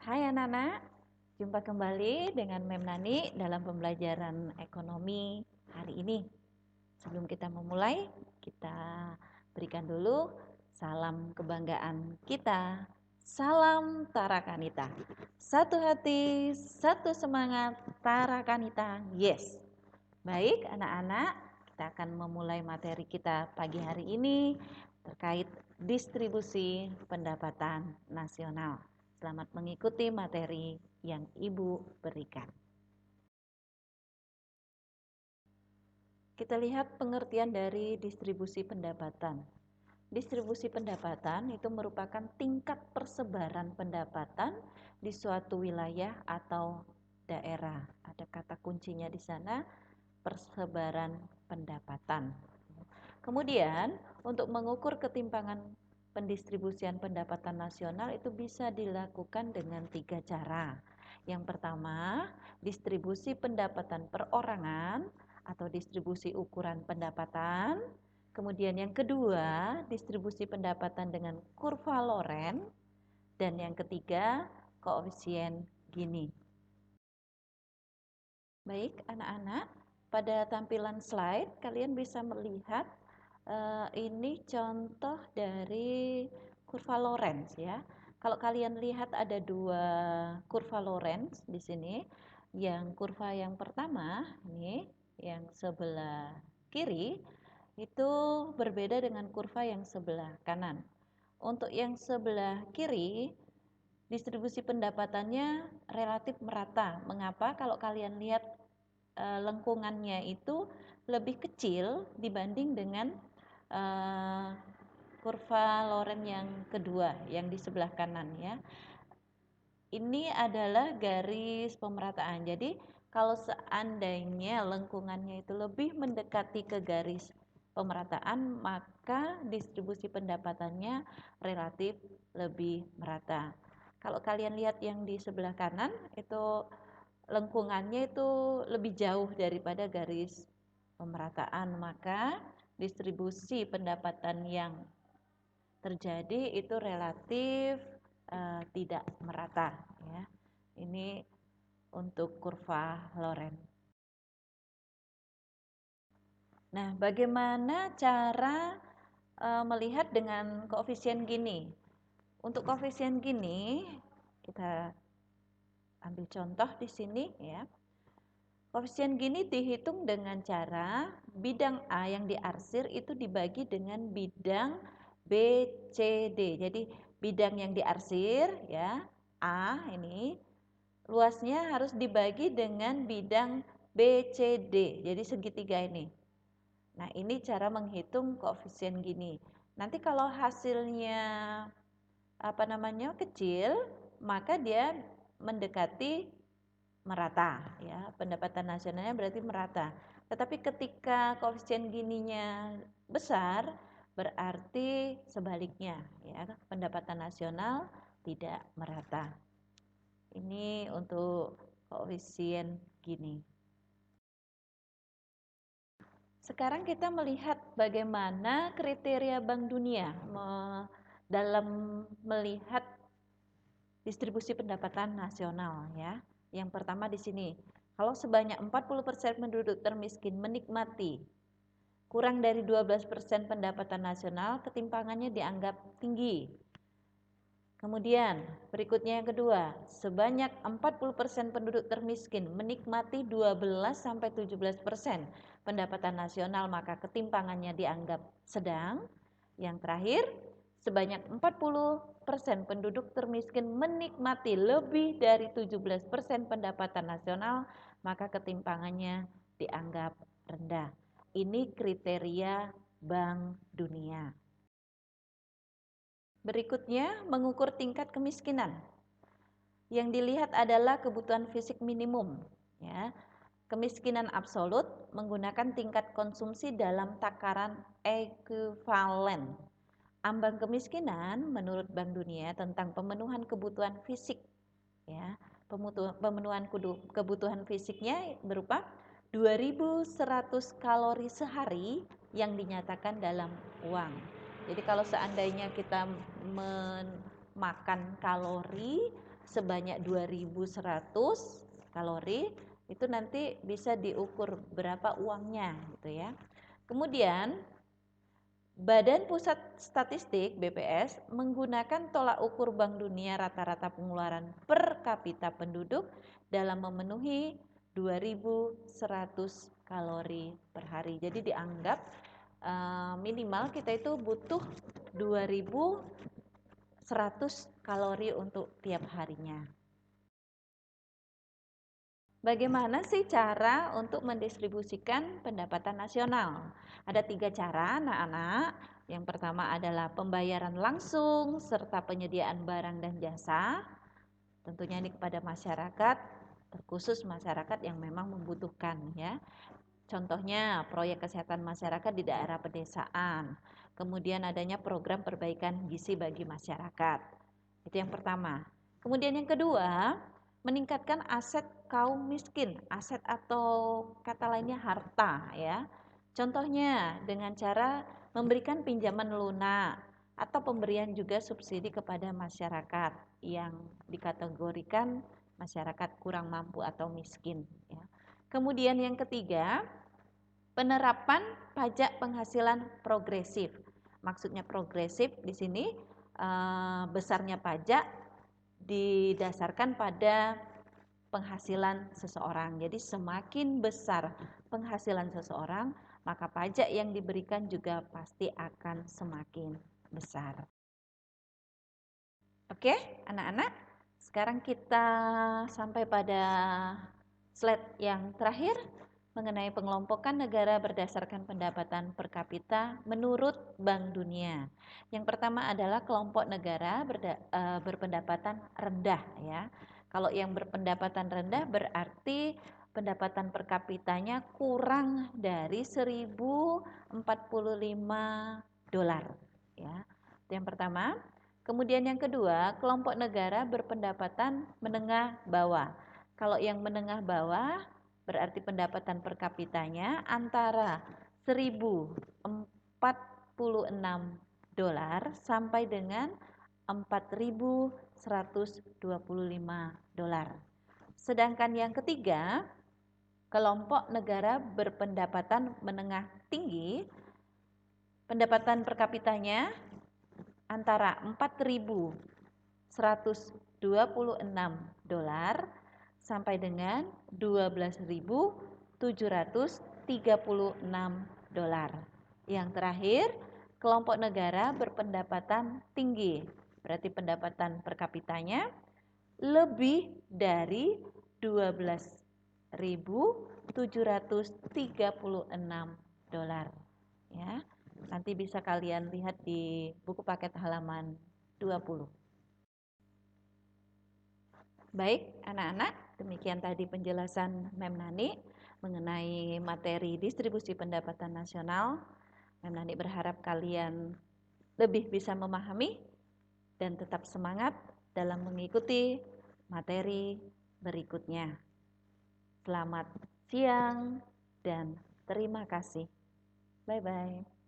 Hai anak-anak, jumpa kembali dengan Mem Nani dalam pembelajaran ekonomi hari ini. Sebelum kita memulai, kita berikan dulu salam kebanggaan kita. Salam Tarakanita. Satu hati, satu semangat, Tarakanita. Yes. Baik anak-anak, kita akan memulai materi kita pagi hari ini terkait distribusi pendapatan nasional. Selamat mengikuti materi yang Ibu berikan. Kita lihat pengertian dari distribusi pendapatan. Distribusi pendapatan itu merupakan tingkat persebaran pendapatan di suatu wilayah atau daerah. Ada kata kuncinya di sana, persebaran pendapatan. Kemudian, untuk mengukur ketimpangan pendistribusian pendapatan nasional itu bisa dilakukan dengan 3 cara. Yang pertama, distribusi pendapatan perorangan atau distribusi ukuran pendapatan. Kemudian yang kedua, distribusi pendapatan dengan kurva Lorenz. Dan yang ketiga, koefisien Gini. Baik, anak-anak, pada tampilan slide kalian bisa melihat ini contoh dari kurva Lorenz ya. Kalau kalian lihat ada 2 kurva Lorenz di sini. Yang kurva yang pertama ini yang sebelah kiri itu berbeda dengan kurva yang sebelah kanan. Untuk yang sebelah kiri distribusi pendapatannya relatif merata. Mengapa? Kalau kalian lihat lengkungannya itu lebih kecil dibanding dengan kurva Lorenz yang kedua, yang di sebelah kanan ya. Ini adalah garis pemerataan. Jadi kalau seandainya lengkungannya itu lebih mendekati ke garis pemerataan, maka distribusi pendapatannya relatif lebih merata. Kalau kalian lihat yang di sebelah kanan itu lengkungannya itu lebih jauh daripada garis pemerataan, maka distribusi pendapatan yang terjadi itu relatif tidak merata ya. Ini untuk kurva Lorenz. Nah, bagaimana cara melihat dengan koefisien Gini? Untuk koefisien Gini kita ambil contoh di sini ya. Koefisien Gini dihitung dengan cara bidang A yang diarsir itu dibagi dengan bidang B, C, D. Jadi bidang yang diarsir ya, A ini luasnya harus dibagi dengan bidang B, C, D. Jadi segitiga ini. Nah, ini cara menghitung koefisien Gini. Nanti kalau hasilnya kecil, maka dia mendekati merata ya, pendapatan nasionalnya berarti merata. Tetapi ketika koefisien Gininya besar berarti sebaliknya ya, pendapatan nasional tidak merata. Ini untuk koefisien Gini. Sekarang kita melihat bagaimana kriteria Bank Dunia dalam melihat distribusi pendapatan nasional ya. Yang pertama di sini, kalau sebanyak 40% penduduk termiskin menikmati kurang dari 12% pendapatan nasional, ketimpangannya dianggap tinggi. Kemudian, berikutnya yang kedua, sebanyak 40% penduduk termiskin menikmati 12-17% pendapatan nasional, maka ketimpangannya dianggap sedang. Yang terakhir, sebanyak 40% penduduk termiskin menikmati lebih dari 17% pendapatan nasional, maka ketimpangannya dianggap rendah. Ini kriteria Bank Dunia. Berikutnya, mengukur tingkat kemiskinan. Yang dilihat adalah kebutuhan fisik minimum, ya. Kemiskinan absolut menggunakan tingkat konsumsi dalam takaran ekuivalen. Ambang kemiskinan menurut Bank Dunia tentang pemenuhan kebutuhan fisik ya. Pemenuhan kebutuhan fisiknya berupa 2100 kalori sehari yang dinyatakan dalam uang. Jadi kalau seandainya kita makan kalori sebanyak 2100 kalori, itu nanti bisa diukur berapa uangnya gitu ya. Kemudian Badan Pusat Statistik BPS menggunakan tolak ukur Bank Dunia rata-rata pengeluaran per kapita penduduk dalam memenuhi 2100 kalori per hari. Jadi dianggap minimal kita itu butuh 2100 kalori untuk tiap harinya. Bagaimana sih cara untuk mendistribusikan pendapatan nasional? Ada 3 cara anak-anak. Yang pertama adalah pembayaran langsung serta penyediaan barang dan jasa. Tentunya ini kepada masyarakat, terkhusus masyarakat yang memang membutuhkan ya. Contohnya proyek kesehatan masyarakat di daerah pedesaan. Kemudian adanya program perbaikan gizi bagi masyarakat. Itu yang pertama. Kemudian yang kedua, meningkatkan aset kaum miskin, aset atau kata lainnya harta ya. Contohnya dengan cara memberikan pinjaman lunak atau pemberian juga subsidi kepada masyarakat yang dikategorikan masyarakat kurang mampu atau miskin ya. Kemudian yang ketiga, penerapan pajak penghasilan progresif. Maksudnya progresif di sini besarnya pajak didasarkan pada penghasilan seseorang. Jadi semakin besar penghasilan seseorang, maka pajak yang diberikan juga pasti akan semakin besar. Oke, anak-anak, sekarang kita sampai pada slide yang terakhir mengenai pengelompokan negara berdasarkan pendapatan per kapita menurut Bank Dunia. Yang pertama adalah kelompok negara berpendapatan rendah ya. Kalau yang berpendapatan rendah berarti pendapatan per kapitanya kurang dari 1045 dolar ya. Itu yang pertama. Kemudian yang kedua, kelompok negara berpendapatan menengah bawah. Kalau yang menengah bawah berarti pendapatan per kapitanya antara 1046 dolar sampai dengan 4125 dolar. Sedangkan yang ketiga, kelompok negara berpendapatan menengah tinggi, pendapatan per kapitanya antara 4126 dolar sampai dengan 12.736 dolar. Yang terakhir, kelompok negara berpendapatan tinggi, berarti pendapatan per kapitanya lebih dari 12.736 dolar. Ya, nanti bisa kalian lihat di buku paket halaman 20. Baik, anak-anak, demikian tadi penjelasan Mem Nani mengenai materi distribusi pendapatan nasional. Mem Nani berharap kalian lebih bisa memahami dan tetap semangat dalam mengikuti materi berikutnya. Selamat siang dan terima kasih. Bye-bye.